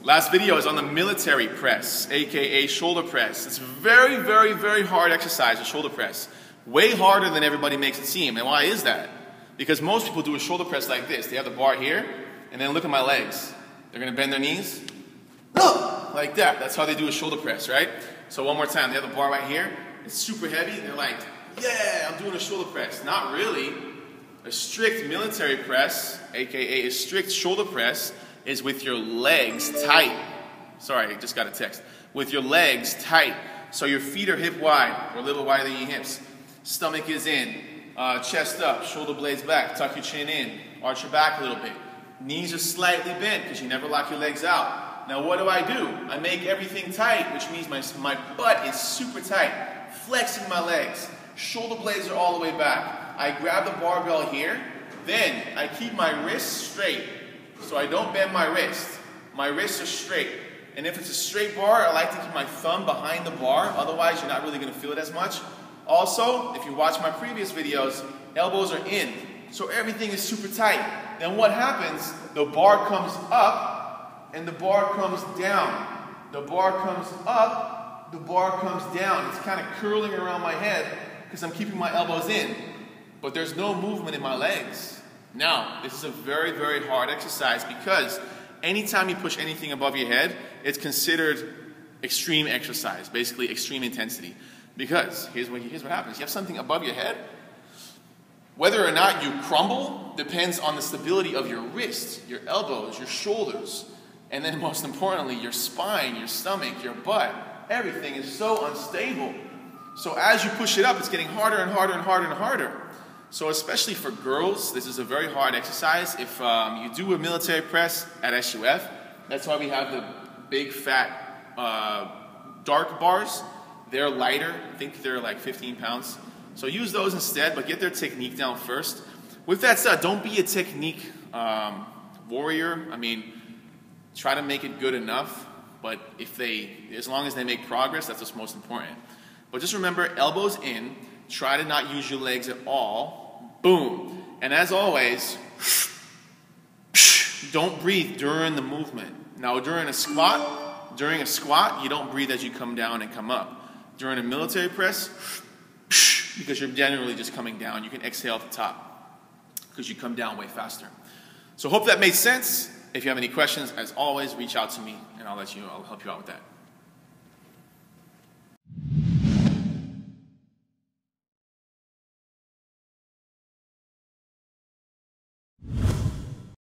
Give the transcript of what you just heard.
Last video is on the military press, aka shoulder press. It's very, very, very hard exercise, a shoulder press. Way harder than everybody makes it seem. And why is that? Because most people do a shoulder press like this. They have the bar here, and then look at my legs. They're gonna bend their knees, like that. That's how they do a shoulder press, right? So one more time, they have the bar right here. It's super heavy. They're like, yeah, I'm doing a shoulder press. Not really. A strict military press, aka a strict shoulder press, is with your legs tight. Sorry, I just got a text. With your legs tight. So your feet are hip wide, or a little wider than your hips. Stomach is in, chest up, shoulder blades back, tuck your chin in, arch your back a little bit. Knees are slightly bent because you never lock your legs out. Now what do? I make everything tight, which means my butt is super tight. Flexing my legs. Shoulder blades are all the way back. I grab the barbell here, then I keep my wrists straight. So I don't bend my wrist. My wrists are straight. And if it's a straight bar, I like to keep my thumb behind the bar. Otherwise, you're not really going to feel it as much. Also, if you watch my previous videos, elbows are in. So everything is super tight. Then what happens? The bar comes up and the bar comes down. The bar comes up, the bar comes down. It's kind of curling around my head because I'm keeping my elbows in. But there's no movement in my legs. Now, this is a very, very hard exercise because anytime you push anything above your head, it's considered extreme exercise, basically extreme intensity. Because here's what happens. You have something above your head. Whether or not you crumble depends on the stability of your wrists, your elbows, your shoulders, and then most importantly, your spine, your stomach, your butt. Everything is so unstable. So as you push it up, it's getting harder and harder and harder and harder. So especially for girls, this is a very hard exercise. If you do a military press at SUF, that's why we have the big, fat, dark bars. They're lighter. I think they're like 15 pounds. So use those instead, but get their technique down first. With that said, don't be a technique warrior. I mean, try to make it good enough, but as long as they make progress, that's what's most important. But just remember, elbows in. Try to not use your legs at all. Boom. And as always, don't breathe during the movement. Now during a squat, you don't breathe as you come down and come up. During a military press, because you're generally just coming down, you can exhale at the top because you come down way faster. So hope that made sense. If you have any questions, as always, reach out to me and I'll help you out with that.